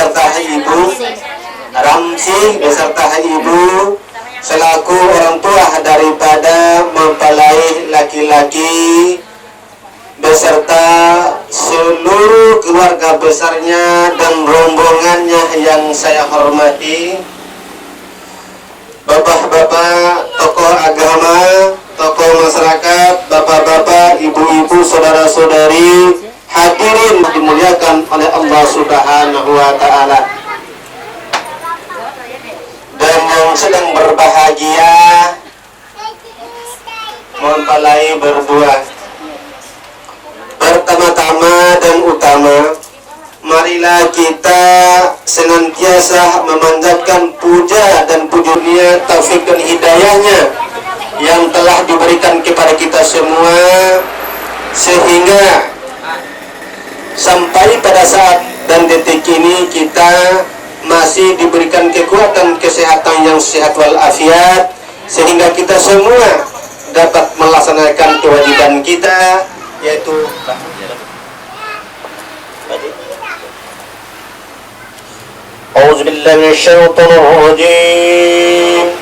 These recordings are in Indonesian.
beserta ibu, Ramsi beserta ibu selaku orang tua daripada mempelai laki-laki beserta seluruh keluarga besarnya dan rombongannya yang saya hormati, bapak-bapak, tokoh agama, tokoh masyarakat, bapak-bapak, ibu-ibu, saudara-saudari, hadirin dimuliakan oleh Allah Subhanahu wa Ta'ala, dan yang sedang berbahagia mempelai berdua. Pertama-tama dan utama, marilah kita senantiasa memanjatkan puja dan pujunya, taufik dan hidayahnya yang telah diberikan kepada kita semua, sehingga sampai pada saat dan detik ini kita masih diberikan kekuatan kesehatan yang sehat walafiat, sehingga kita semua dapat melaksanakan kewajiban kita, yaitu A'udzu billahi minasyaitonir rajim.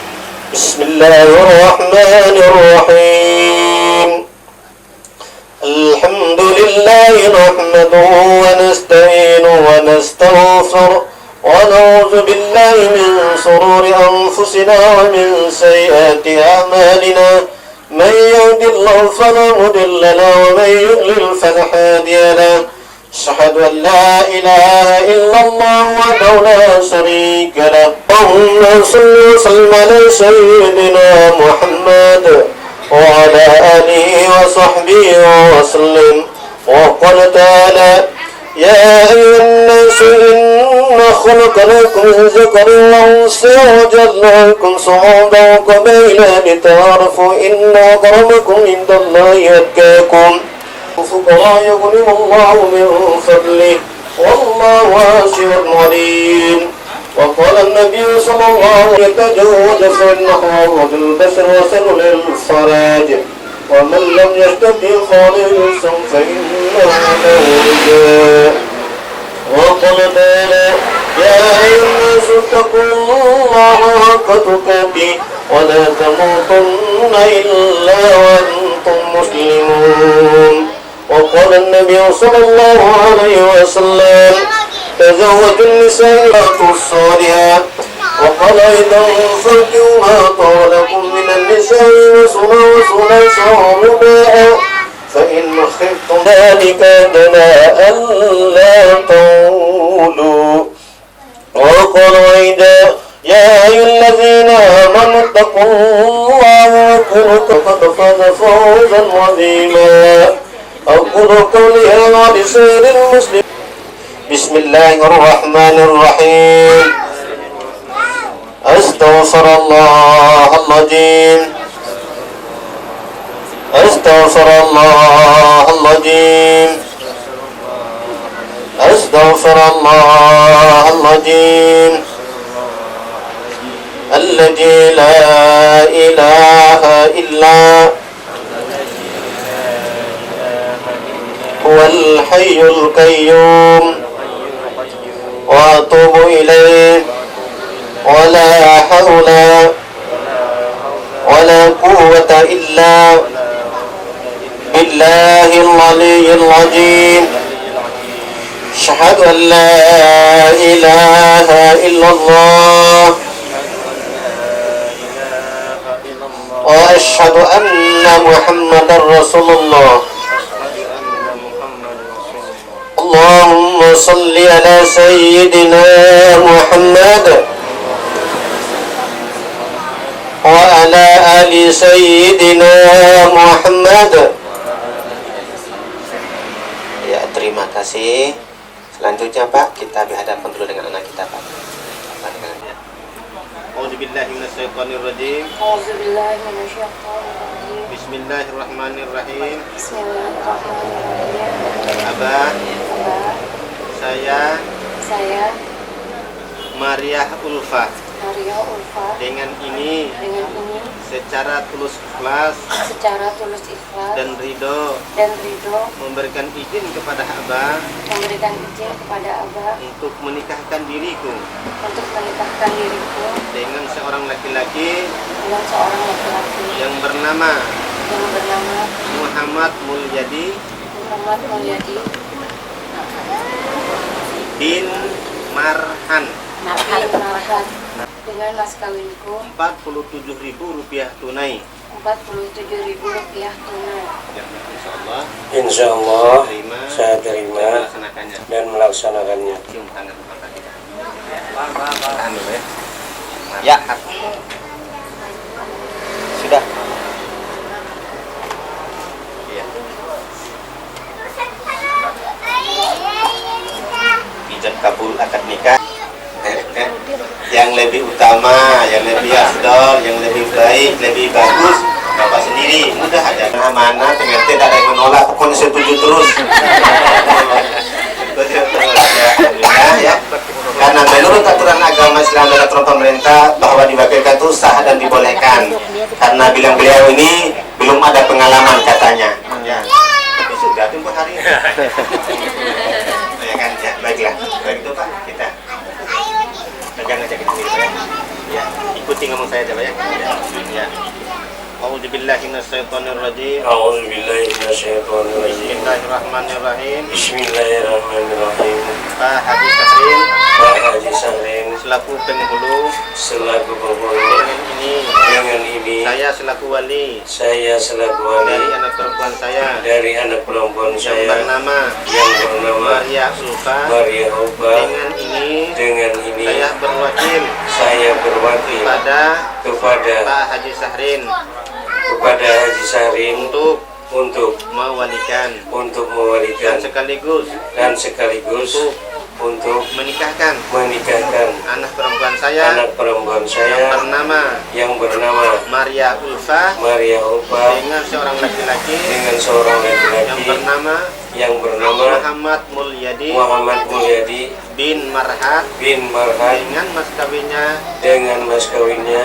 Bismillahirrahmanirrahim. Alhamdulillahi nahmaduhu wa nasta'inuhu wa nastaghfiruh wa na'udzu billahi min shururi anfusina wa min sayyiati a'malina. من يهد الله فلا مضل له ومن يضلل فلا هادي له أشهد أن لا إله إلا الله وحده لا شريك له اللهم صل وسلم على سيدنا محمد وعلى آله وصحبه وسلم وقال تعالى يا أيها الناس إنا خلقناكم من ذكر وأنثى وجعلناكم شعوبا وقبائل لتعارفوا إن أكرمكم عند الله أتقاكم الفقراء يغنيهم الله من فضله والله واسع عليم وقال النبي صلى الله عليه وسلم يتزوج فإنه أغض البشر وسر للفرج ومن لم يستطع فعليه الصوم فإنه له وجاء وقال تعالى يا أيها الناس اتقوا الله حق تقاته ولا تموتن إلا وأنتم مسلمون وقال النبي صلى الله عليه وسلم تزوجوا النساء الصالحات وقال أيضا فانكحوا ما طاب لكم من النساء مثنى وثلاث ورباع فإن خفتم ذلك أدنى ألا تعولوا وقال أيضا يا أيها الذين آمنوا اتقوا الله وكونوا قد فاز فوزا عظيما أقول قولي هذا لسائر المسلمين بسم الله الرحمن الرحيم أستغفر الله العظيم أستغفر الله العظيم أستغفر الله العظيم الذي لا إله إلا هو الحي القيوم وأتوب إليه ولا حول ولا قوة إلا بالله العلي العظيم أشهد أن لا إله إلا الله وأشهد أن محمدا رسول الله اللهم صل على سيدنا محمد وعلى آل سيدنا Muhammad. Ya, terima kasih. Selanjutnya Pak, kita berhadapan dulu dengan anak kita Pak. A'udzubillahi minasyaitonirrajim. A'udzubillahi minasyaitonirrajim. Bismillahirrahmanirrahim. Bismillahirrahmanirrahim. Abah, Abah, saya saya Maria Ulfa Maria Ulfa dengan ini secara tulus ikhlas dan ridho memberikan izin kepada Abah untuk menikahkan diriku dengan seorang laki-laki yang bernama Muhammad Mulyadi bin Marhan dengan mas kawinku Rp47.000 tunai. Rp47.000 tunai. Ya, Insya Allah terima, saya terima dan melaksanakannya. Cium tangan Bapak kita. Tahan dulu ya. Ya. Sudah. Iya. Ijab kabul akad nikah. Yang lebih utama, yang lebih afdal, yang lebih baik, lebih bagus Bapak sendiri, mudah aja. Mana ternyata tidak ada yang menolak, pokoknya setuju terus. Alhamdulillah ya. Karena menurut aturan agama Islam dan aturan pemerintah bahwa diwakilkan itu sah dan dibolehkan. Karena bilang beliau ini belum ada pengalaman katanya. Ya. Tapi sudah tunggu hari ini. Ya kan, ya baiklah. Baik itu Pak, kita pegang aja kita ya. Ya, ikuti ngomong saya aja Pak ya. Ya. A'udzubillahi minasyaitonirrajim. Bismillahirrahmanirrahim. Pak Haji Sahrin selaku penghulu dengan ini saya selaku wali dari anak perempuan saya yang bernama Maria Ulfa. Dengan ini saya berwakil kepada Pak Haji Sahrin untuk mewalikan dan sekaligus untuk menikahkan anak perempuan saya yang bernama Maria Ulfa dengan seorang laki-laki yang bernama Muhammad Mulyadi bin Marhat dengan mas kawinnya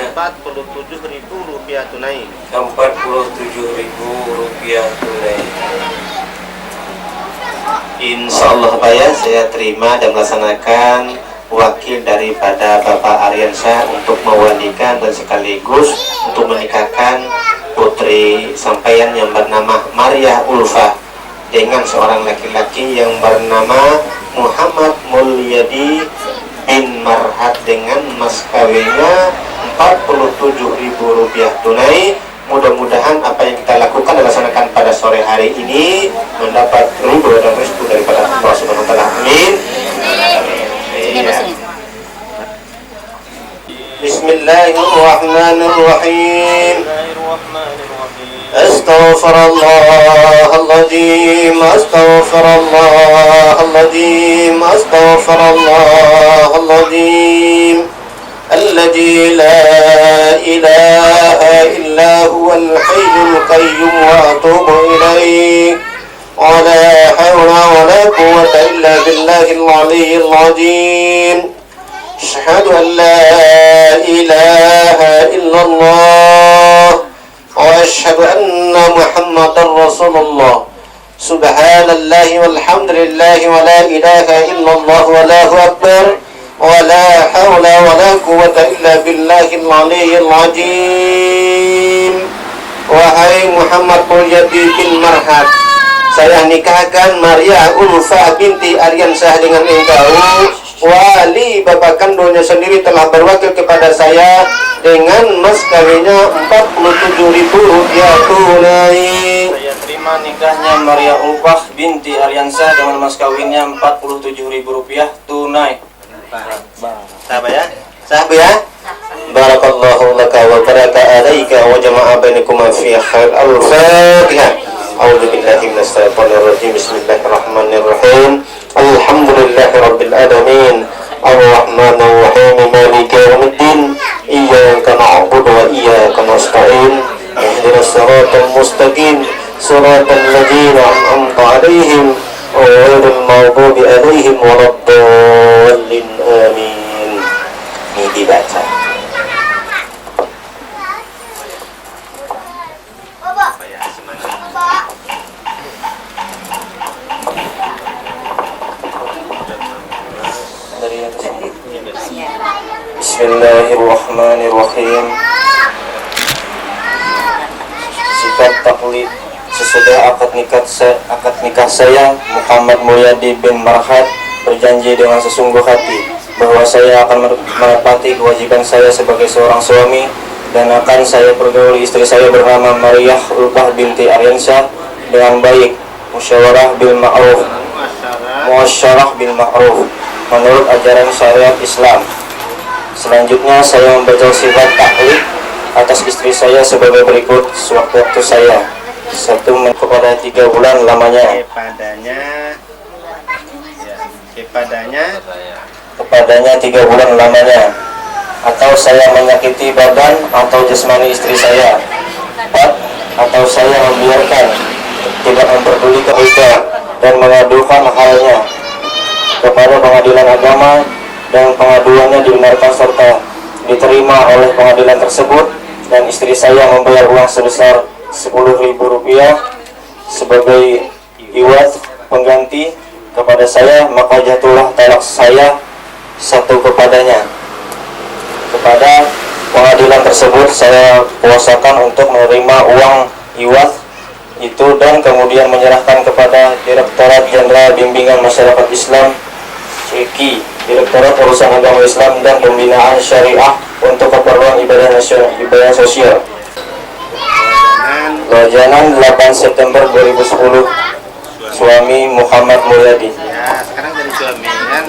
Rp47.000 tunai. Insya Allah Pak ya, saya terima dan melaksanakan wakil daripada Bapak Aryansyah untuk mewalikan dan sekaligus untuk menikahkan putri sampaian yang bernama Maria Ulfa dengan seorang laki-laki yang bernama Muhammad Mulyadi bin Marhat dengan mas kawinnya Rp47.000 tunai. Mudah-mudahan apa yang kita lakukan dan laksanakan pada sore hari ini mendapat ridho dan restu daripada Allah Subhanahu wa taala. Amin. Bismillahirrahmanirrahim. Astaghfirullahaladzim, astaghfirullahaladzim, astaghfirullahaladzim. الذي لا إله إلا هو الحي القيوم وأتوب إليه ولا حول ولا قوة إلا بالله العلي العظيم أشهد أن لا إله إلا الله وأشهد أن محمدا رسول الله سبحان الله والحمد لله ولا إله إلا الله والله أكبر ولا حول ولا قوة إلا بالله العلي العظيم. Wahai Muhammad Mulyadi bin Marhat, saya nikahkan Maria Ulfa binti Aryansyah dengan engkau. Wali bapak kandungnya sendiri telah berwakil kepada saya dengan mas kawinnya Rp47.000 tunai. Saya terima nikahnya Maria Ulfa binti Aryansyah dengan mas kawinnya Rp47.000 tunai. Sahabat ya. Barakallahu laka wa baraka alaika wa jama'a bainakuma fi khair. Al-Fatihah. A'udzu billahi minasyaitonir rajim. Bismillahirrahmanirrahim. Alhamdulillahi rabbil alamin. Ar-Rahmanir Rahim. Maliki yaumiddin. Iyyaka na'budu wa iyyaka nasta'in. Ihdinas siratal mustaqim. Siratal ladzina an'amta 'alaihim ghairil maghdubi 'alaihim waladdallin. Amin. Ini dibaca. Bismillahirrahmanirrahim. Sifat taklid sesudah akad nikah saya, Muhammad Mulyadi bin Marhad, berjanji dengan sesungguh hati bahwa saya akan menepati kewajiban saya sebagai seorang suami dan akan saya pergauli istri saya bernama Maria Ulfah binti Aryansyah dengan baik, musyawarah bil ma'ruf menurut ajaran syariat Islam. Selanjutnya saya membaca sifat taklid atas istri saya sebagai berikut sewaktu-waktu saya. 1. Kepada 3 bulan lamanya. Kepadanya 3 bulan lamanya. Atau saya menyakiti badan atau jasmani istri saya. 4. Atau saya membiarkan, tidak memperdulikan iddah dan mengadukan halnya kepada pengadilan agama dan pengaduannya dibenarkan serta diterima oleh pengadilan tersebut dan istri saya membayar uang sebesar Rp10.000 sebagai iwad pengganti kepada saya, maka jatuhlah talak saya 1 kepadanya. Kepada pengadilan tersebut saya kuasakan untuk menerima uang iwad itu dan kemudian menyerahkan kepada Direktorat Jenderal Bimbingan Masyarakat Islam (CIKI), Direktorat Urusan Agama Islam dan Pembinaan Syariah untuk keperluan ibadah nasional, ibadah sosial. Lojanan 8 September 2010. Suami Muhammad Mulyadi. Ya, sekarang jadi suami kan.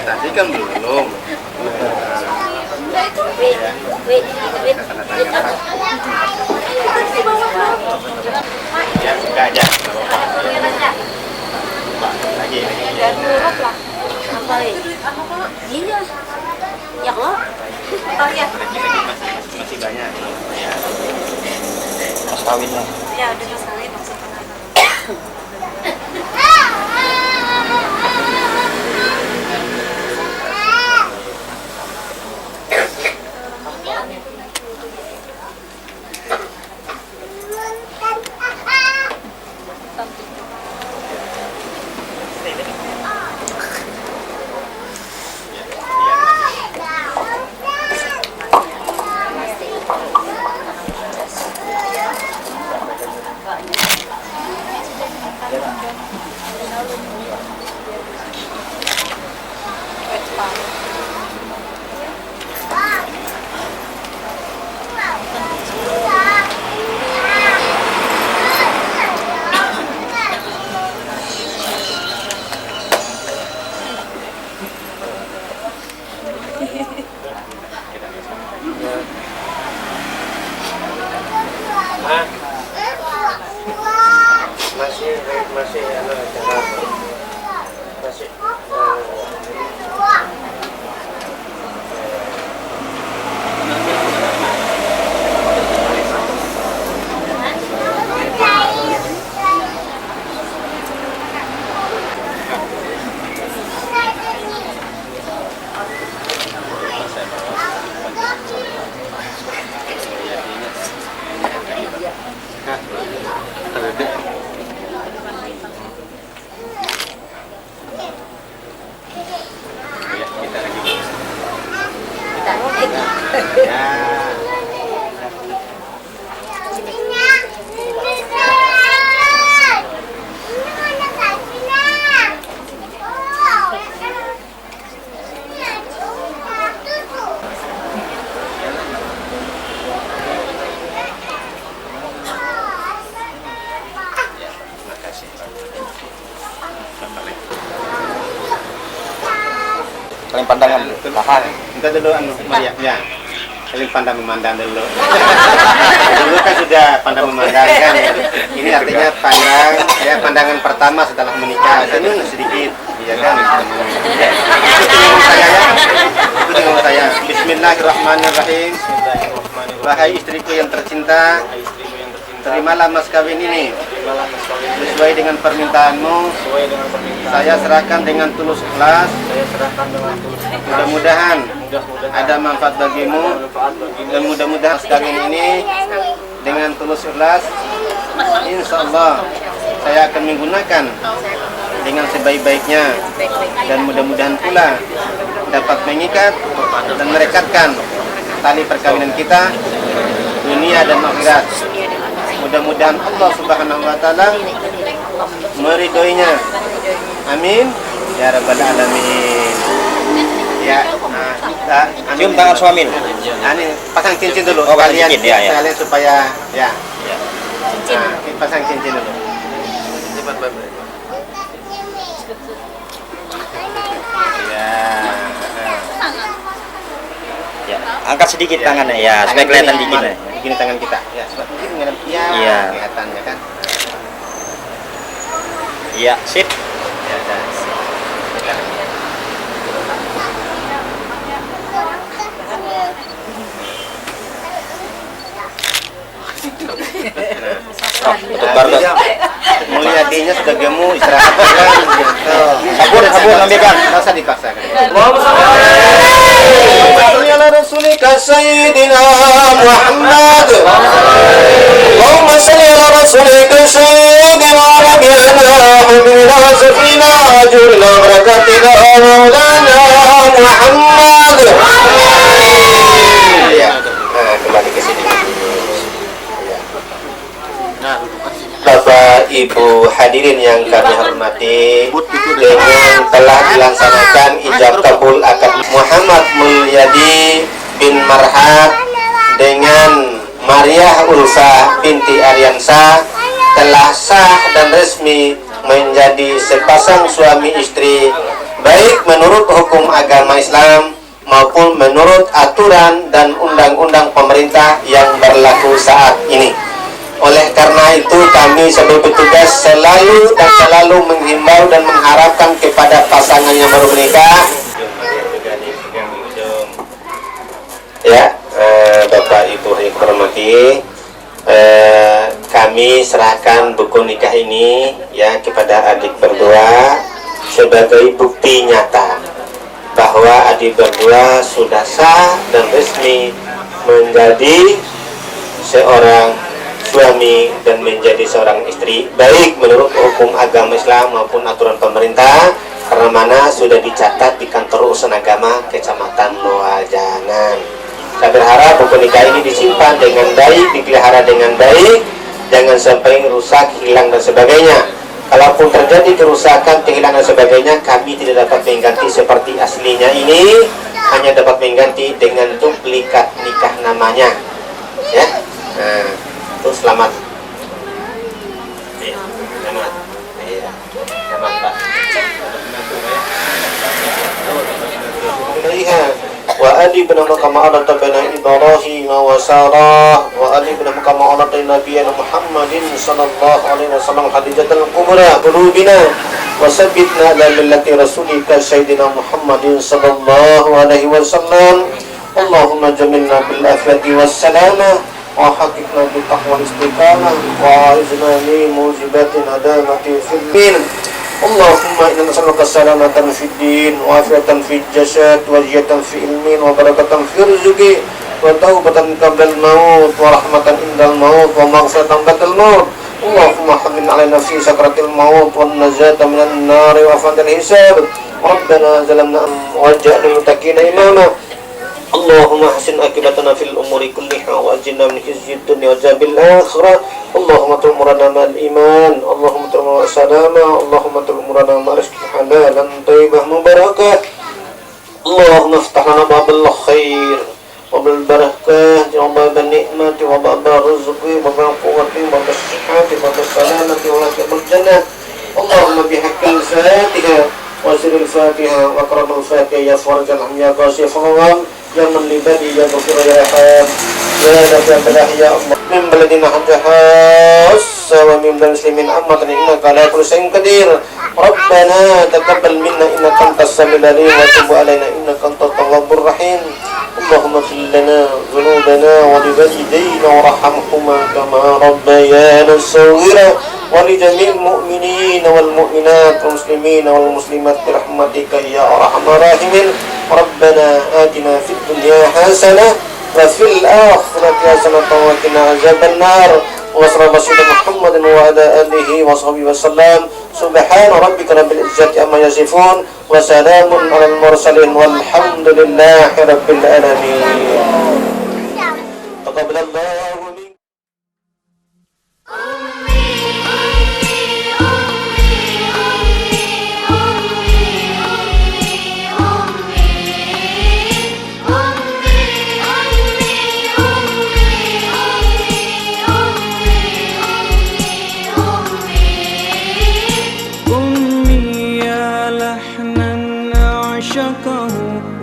Tadi kan belum. Ya, buka aja. Lagi. Iya. Ya kok. Oh ya. Masih banyak. Ya. Mas kawinnya. Ya udah mas kawin maksudnya. Masih Kalian pandangan tahan. Kita dulu Mariamnya. Kalian pandang memandang dulu. Dulu kan sudah pandang memandang kan. Ini artinya pandangan pertama setelah menikah. Senyum sedikit, iya kan? Itu dengan saya. Bismillahirrahmanirrahim. Wahai istriku yang tercinta, terimalah mas kawin ini sesuai dengan permintaanmu. Saya serahkan dengan tulus ikhlas. Mudah-mudahan ada manfaat bagimu dan mudah-mudahan mas kawin ini dengan tulus ikhlas, insya Allah saya akan menggunakan dengan sebaik-baiknya dan mudah-mudahan pula dapat mengikat dan merekatkan tali perkawinan kita dunia dan akhirat. Mudah-mudahan Allah Subhanahu wa taala meridhoinya. Amin ya rabbal alamin. Ya, Cium tangan suami. Ini pasang cincin dulu. Oh, pasang kalian, cincin, ya. kalian supaya ya. Cincin. Pasang cincin dulu. Ya. Ya, angkat sedikit tangannya ya, supaya kelihatan dikit. Begini tangan kita. Ya, mungkin dengan ya, Iya. kelihatannya kan. Iya, sip. Ya, dan Untuk barber. mulia dinya sudah gemuk istirahat kan gitu. Sabun ambilkan. Enggak usah dipaksakan. Salli ala rasulika sayyidina Muhammad. Allahumma salli ala rasulika sayyidina Rabbina habibina safina ajurna barakatina maulana Muhammad. Ya, kembali ke sini. Bapak Ibu hadirin yang kami hormati, dengan telah dilaksanakan ijab kabul akad Muhammad Mulyadi bin Marhab dengan Mariah Ulfa binti Aryansa telah sah dan resmi menjadi sepasang suami istri, baik menurut hukum agama Islam maupun menurut aturan dan undang-undang pemerintah yang berlaku saat ini. Oleh karena itu kami sebagai petugas selalu menghimbau dan mengharapkan kepada pasangan yang baru menikah. Ya, Bapak Ibu yang hormati, kami serahkan buku nikah ini ya kepada adik berdua sebagai bukti nyata bahwa adik berdua sudah sah dan resmi menjadi seorang suami dan menjadi seorang istri, baik menurut hukum agama Islam maupun aturan pemerintah, karena mana sudah dicatat di kantor urusan agama Kecamatan Loajanan. Saya berharap buku nikah ini disimpan dengan baik, dipelihara dengan baik, jangan sampai rusak, hilang dan sebagainya. Kalaupun terjadi kerusakan, kehilangan dan sebagainya, kami tidak dapat mengganti seperti aslinya ini, hanya dapat mengganti dengan duplikat nikah namanya. Ya. Nah, itu selamat. Iya, selamat. Iya, selamat Pak. Wa adi bin kama ada tabana Ibrahim wa Sarah wa adi bin kama ada Nabiyyina Muhammadin sallallahu alaihi wasallam hadijatul kubra qulubina wa sabbitna ala millati rasulika sayyidina Muhammadin sallallahu alaihi wasallam. Allahumma jamilna bil afiyati was salamah وحققنا بالتقوى والاستقامة وأعذنا من موجبات الندامة في الدين. اللهم إنا نسألك السلامة في الدين وعافية في الجسد وزيادة في علم وبركة في الرزق وتوبة قبل الموت ورحمة عند الموت ومغفرة بعد الموت. اللهم حمل علينا في سكرة الموت والنجاة من النار وعافية الحساب. ربنا ظلمنا واجعلنا للمتقين إماما. اللهم احسن عاقبتنا في الامور كلها واجرنا من خزي الدنيا وعذاب الاخره. اللهم اطر امورنا مع الايمان. اللهم اطر امورنا سلاما. اللهم اطر امورنا مع رزق حلالا طيبا مباركا. اللهم افتح لنا باب الخير وباب البركه وباب النعمه وباب الرزق وباب القوه وباب الصحه وباب السلامه وباب الجنه. اللهم بحق الفاتحه وسر الفاتحه واقرب الفاتحه يا فرج الهم يا كاشف الغم يا من لبني يا غفور يا رحيم يا نافع البلاء يا الله من بلدنا حتى حاس ومن المسلمين أمة إنك على كل شيء قدير. ربنا تقبل منا إنك أنت السميع العليم وتب علينا إنك أنت التواب الرحيم. اللهم اغفر لنا ذنوبنا ولوالدينا وارحمهما كما ربيانا صغيرا ولجميع المؤمنين والمؤمنات والمسلمين والمسلمات برحمتك يا أرحم الراحمين. ربنا آتنا في الدنيا حسنة وفي الآخرة حسنة وقنا عذاب النار. وصلى الله على محمد وعلى آله وصحبه وسلم. Subhana rabbika rabbil izzati amma yasifun wa salamun alal mursalin walhamdulillahi rabbil alamin. Taqabbalallahu minkum.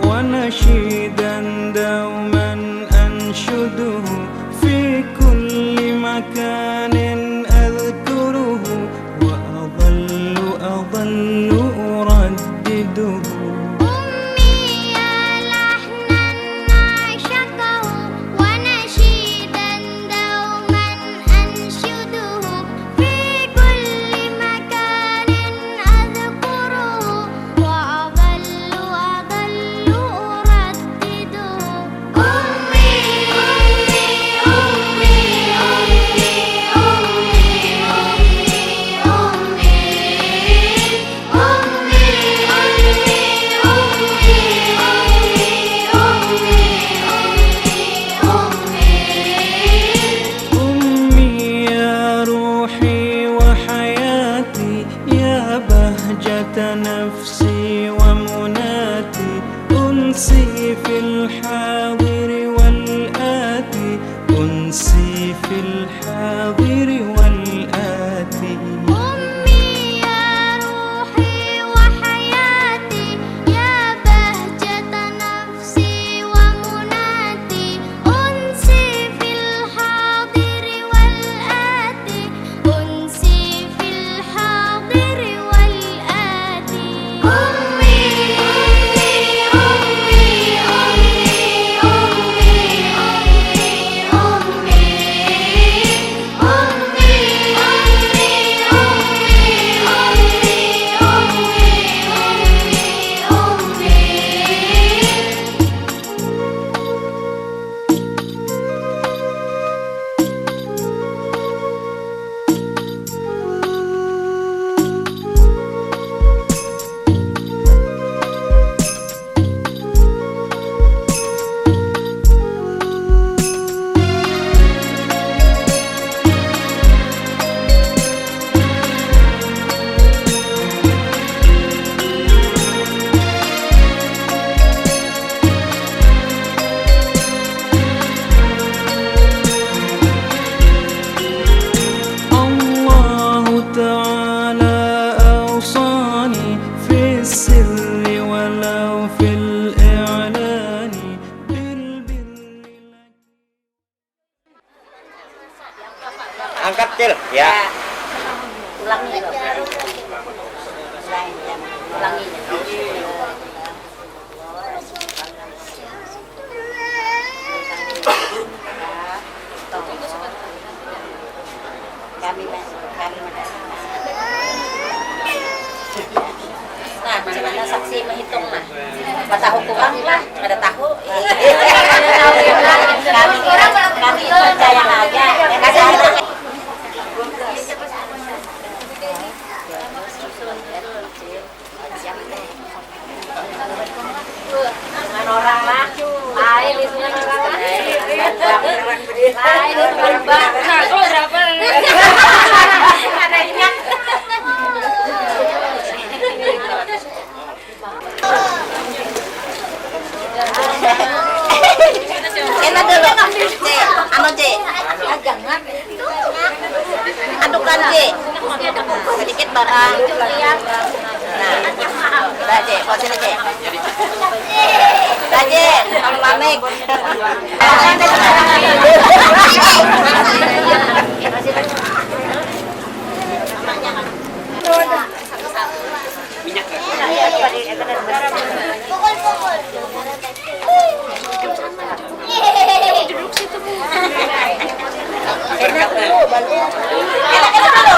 ونشيدا دوما أنشده في كل مكان أذكره وأظل أردده نفسي ومناتي أنسي في الحاضر والآتي أنسي في الحاضر والآتي أمي يا روحي وحياتي يا بهجة نفسي ومناتي أنسي في الحاضر والآتي أنسي في الحاضر والآتي أمي Angkat Cil, ya. Ulangi. Ulangi. Nah, bagaimana saksi menghitung lah? Tahu kurang lah, ada tahu. Kami percaya aja. Dengan orang lah, lain itu dengan orang lain itu berubah. Kok berapa? Ada ingat. Enak dulu, C, anu C. Jangan. Adukkan C. Sedikit barang. Nah, C, kau sini C. Aja, kalau mamek. Pukul. Duduk situ. Enak dulu, bantu. Enak dulu.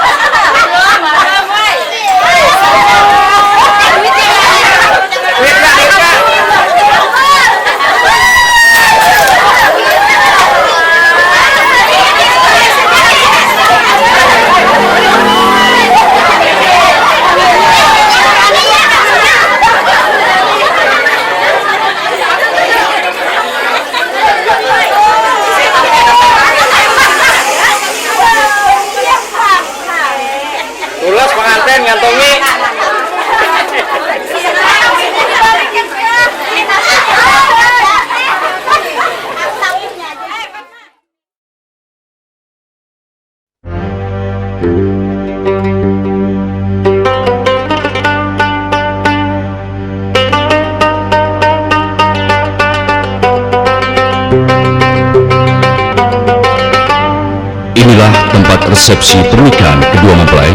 Inilah tempat resepsi pernikahan kedua mempelai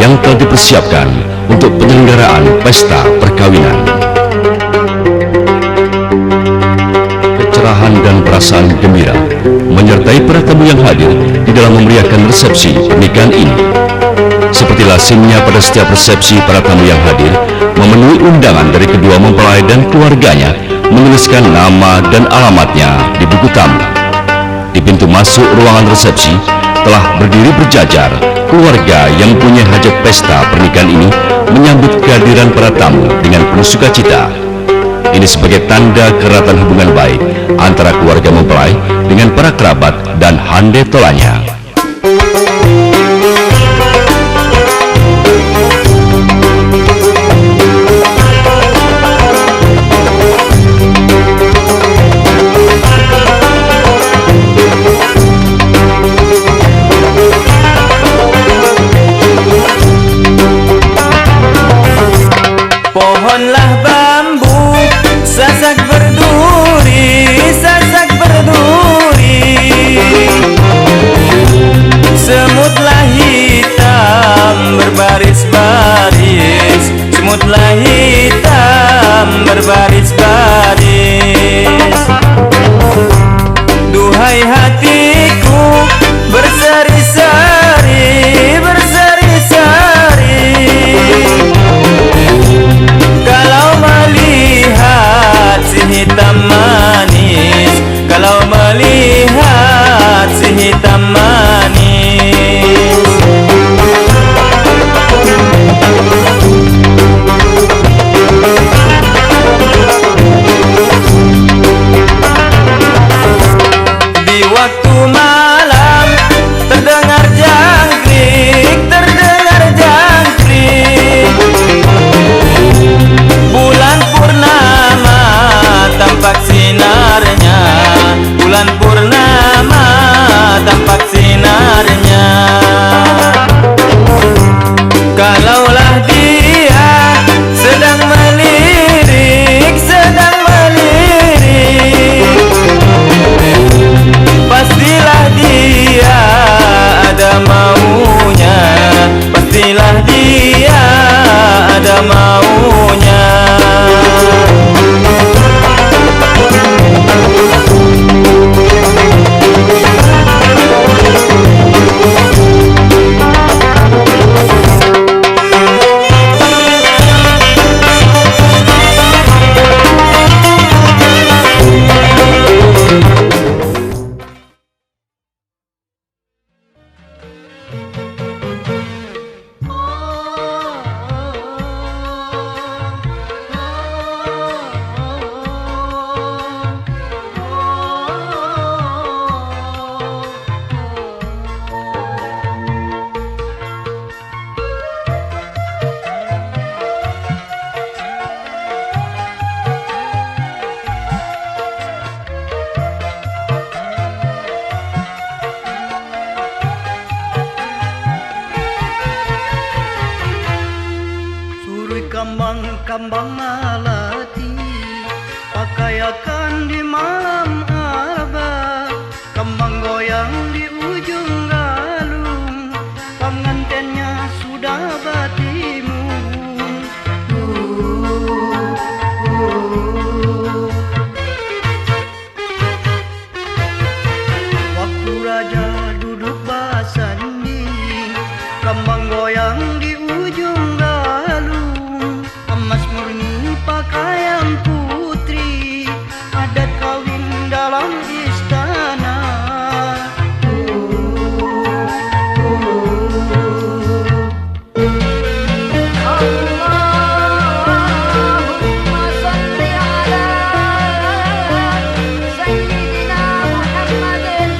yang telah dipersiapkan untuk penyelenggaraan pesta perkawinan. Kecerahan dan perasaan gembira menyertai para tamu yang hadir di dalam memeriahkan resepsi pernikahan ini. Seperti lazimnya pada setiap resepsi, para tamu yang hadir memenuhi undangan dari kedua mempelai dan keluarganya, menuliskan nama dan alamatnya di buku tamu. Di pintu masuk ruangan resepsi telah berdiri berjajar keluarga yang punya hajat pesta pernikahan ini, menyambut kehadiran para tamu dengan penuh sukacita. Ini sebagai tanda keratan hubungan baik antara keluarga mempelai dengan para kerabat dan hande tolanya. Pohonlah bambu, sasak berduri, sasak berduri. Semutlah hitam berbaris-baris, semutlah hitam berbaris-baris. Duhai hatiku berseri-seri, berseri-seri. Kalau melihat si hitam manis, kalau melihat si hitam manis. Di waktu malam terdengar jangkrik, terdengar jangkrik. Bulan purnama tampak sinarnya, bulan purnama tampak sinarnya. Kalaulah dia sedang melirik, sedang melirik, pastilah dia ada maunya, pastilah dia ada maunya. Kambang malati pakaiakan di malam arba, kembang goyang di ujung galung, pengantinnya sudah batimun. Waktu raja duduk bersanding, kembang goyang di ujung galung, emas murni pakaian putri, adat kawin dalam istana. Allahumma salli ala sayyidina Muhammadin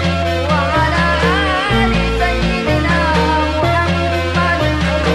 wa ala ali sayyidina Muhammad.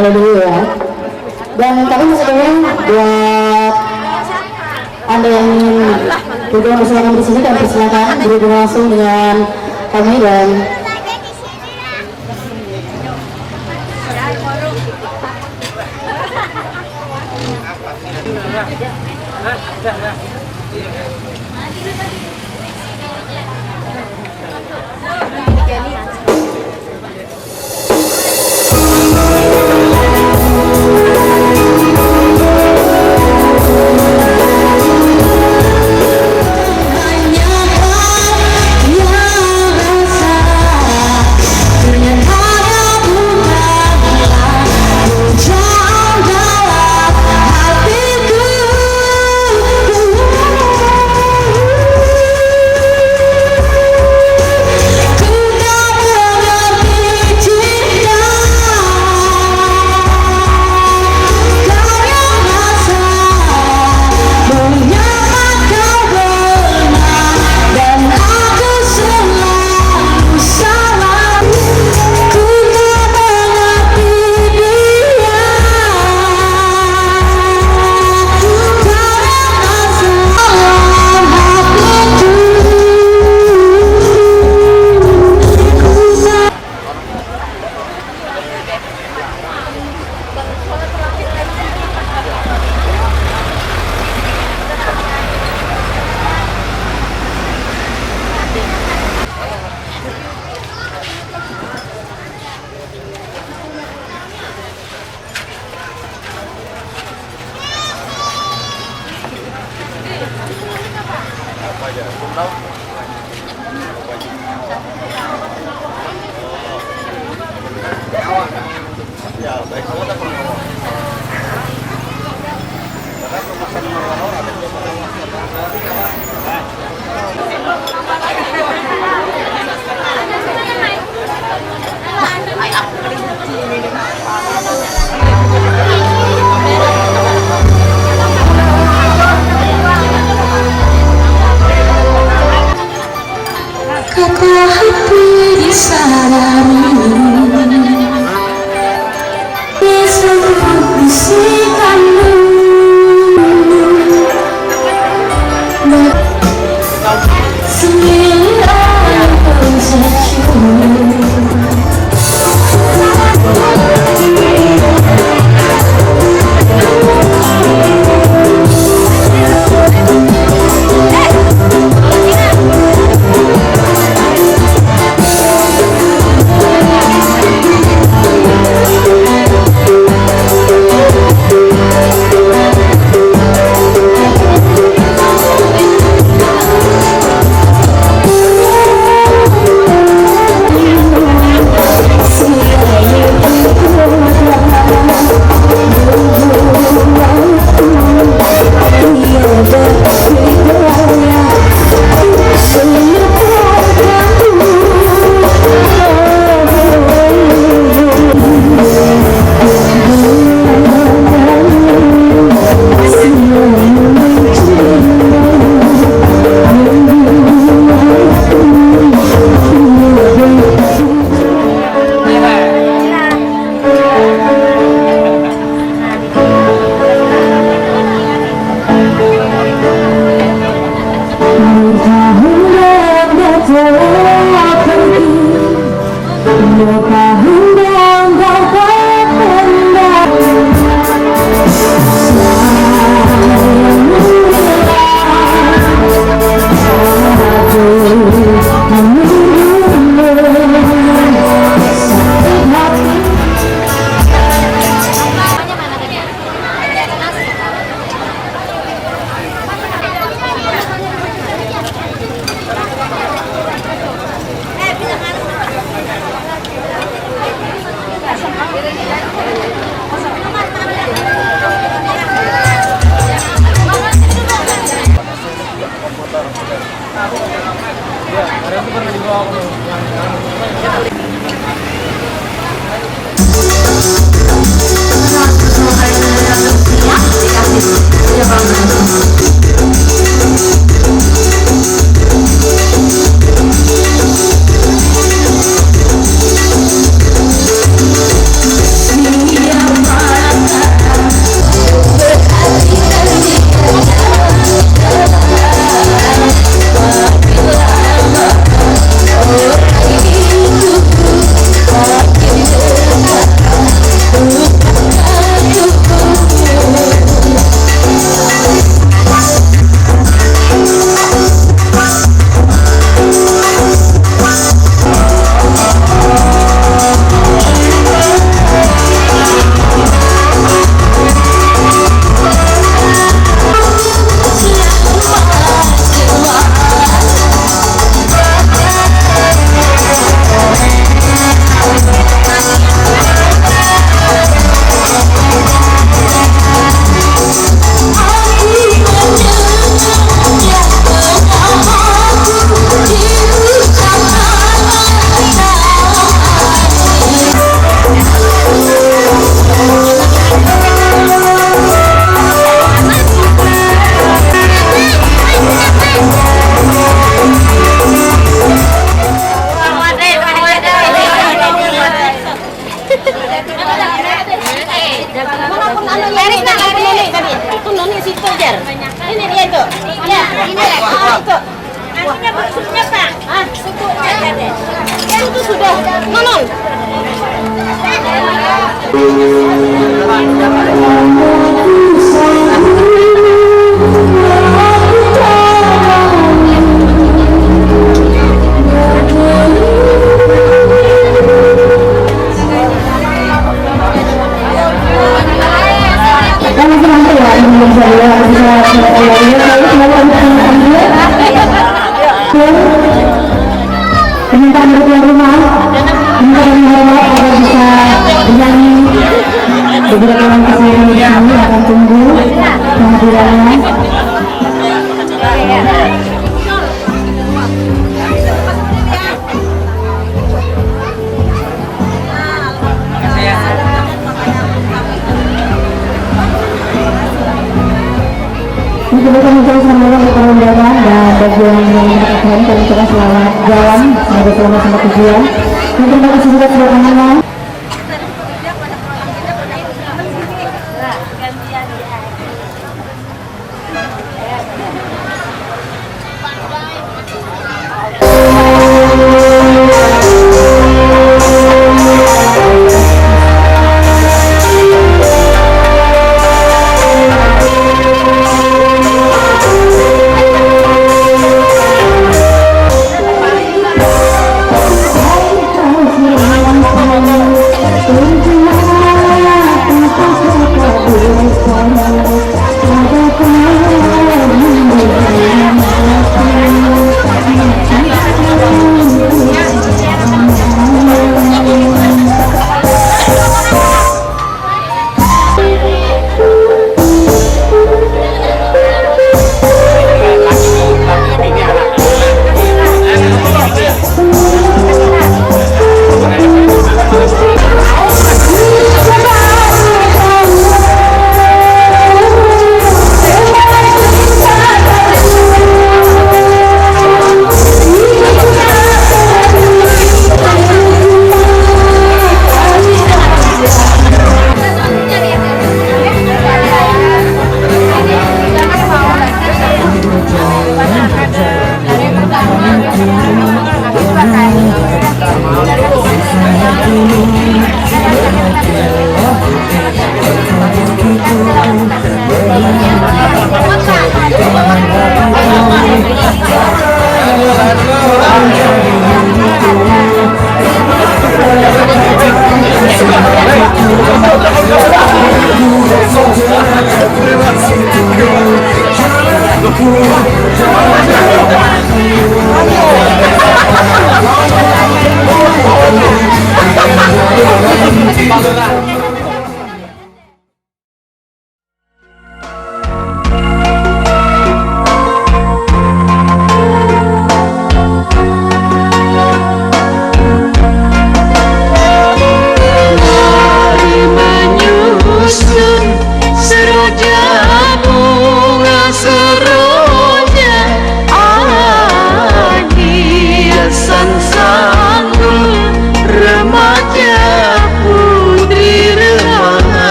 Kalau dulu ya. Dan kami maksudnya buat Anda yang ingin bersilakan di sini, kami persilakan berhubung langsung dengan kami dan kata hati disadari di seluruh bisikanmu. Sembilan penjajah Permintaan dari tuan rumah, minta agar bisa bernyanyi beberapa langkah saya di sini akan tunggu kehadirannya. Kita mengucapkan selamat untuk undangan dan bagi yang mendapatkan kami ucapkan selamat jalan, semoga selamat sampai tujuan. Dan terima kasih juga sudah menonton.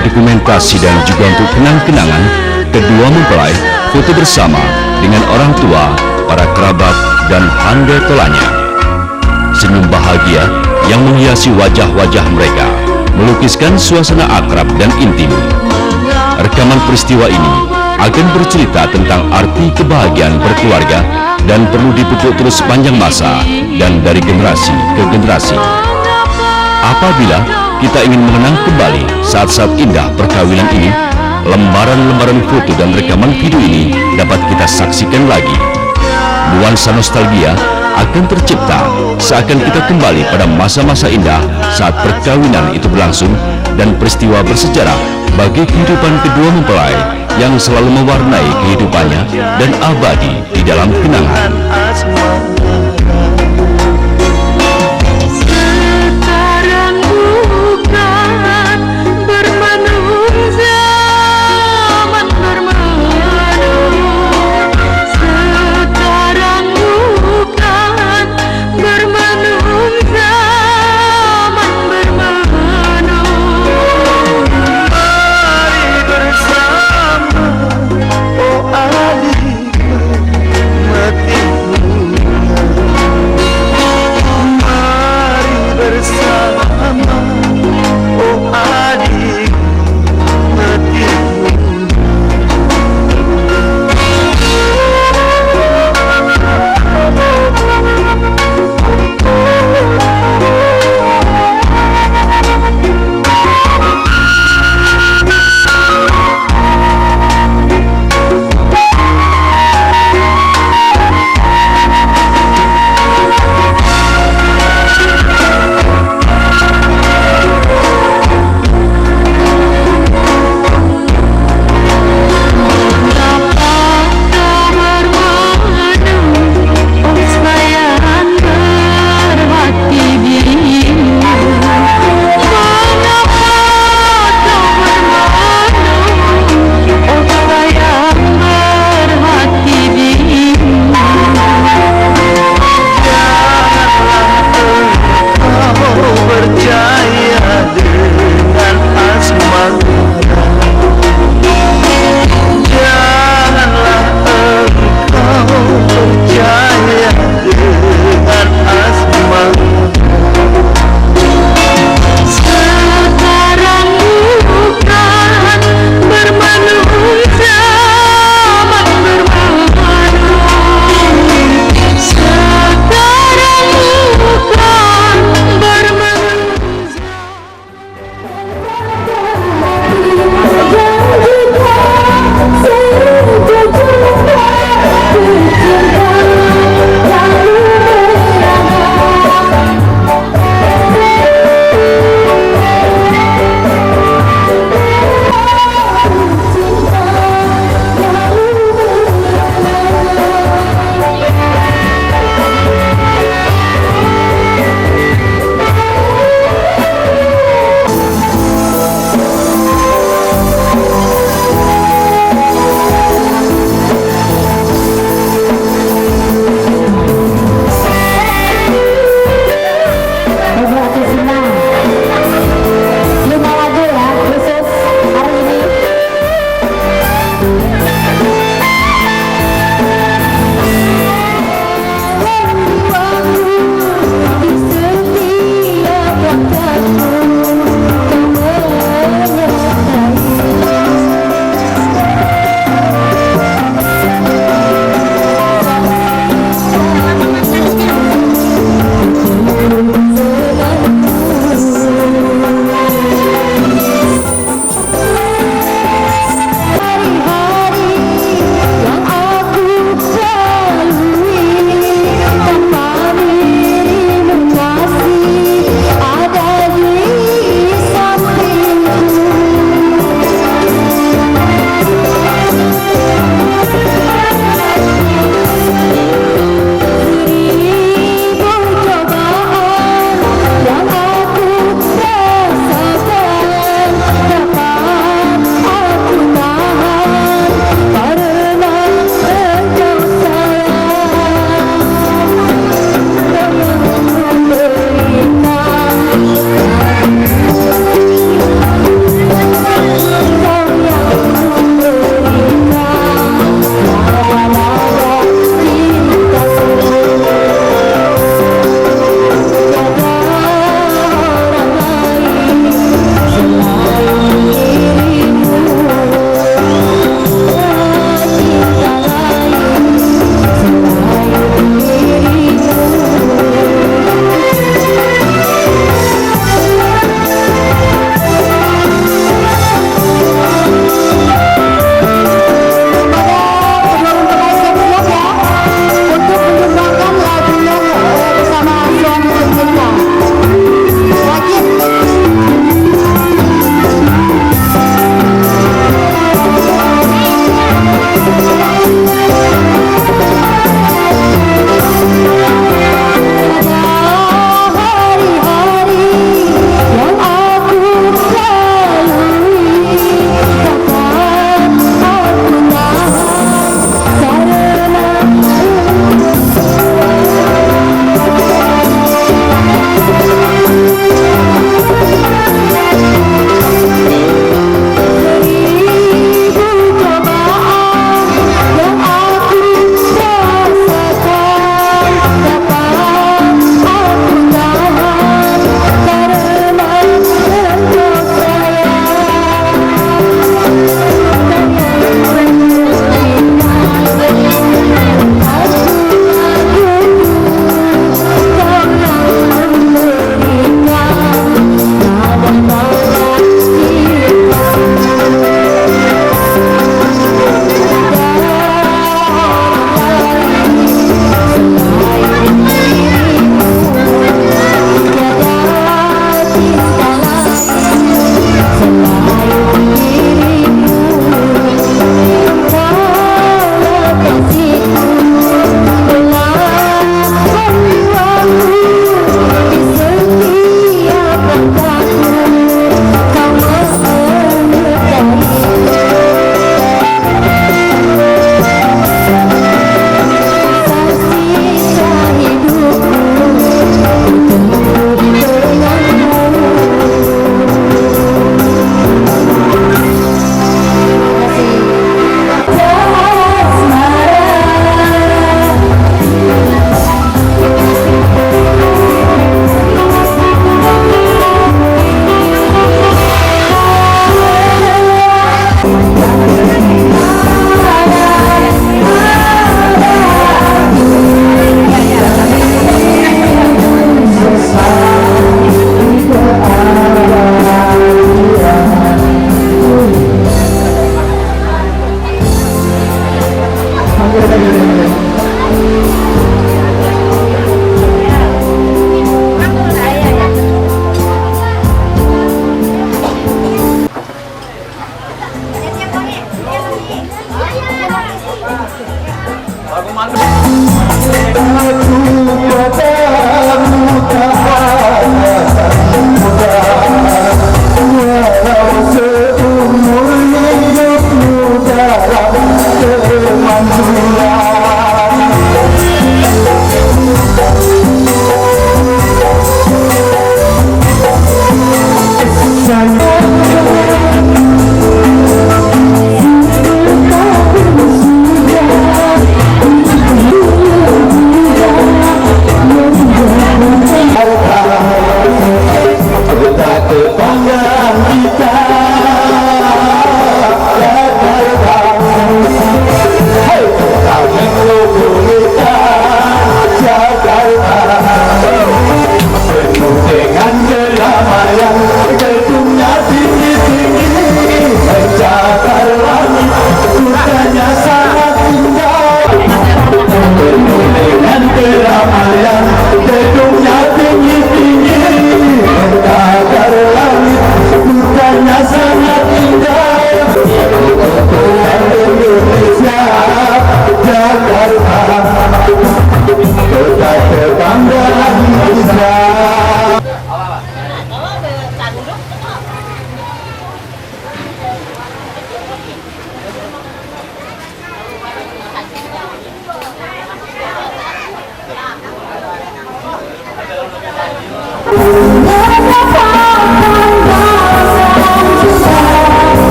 sebagai dokumentasi dan juga untuk kenang-kenangan, kedua mempelai foto bersama dengan orang tua, para kerabat, dan handai tolanya. Senyum bahagia yang menghiasi wajah-wajah mereka melukiskan suasana akrab dan intim. Rekaman peristiwa ini akan bercerita tentang arti kebahagiaan berkeluarga dan perlu dipupuk terus sepanjang masa dan dari generasi ke generasi. Apabila kita ingin mengenang kembali saat-saat indah perkawinan ini, lembaran-lembaran foto dan rekaman video ini dapat kita saksikan lagi. Nuansa nostalgia akan tercipta seakan kita kembali pada masa-masa indah saat perkawinan itu berlangsung dan peristiwa bersejarah bagi kehidupan kedua mempelai yang selalu mewarnai kehidupannya dan abadi di dalam kenangan. Sekarang bukan bermenung zaman bermenung. Sekarang bukan bermenung zaman bermenung. Mari bersama, oh adik mati bunga.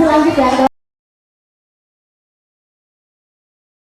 Masih lanjut ya.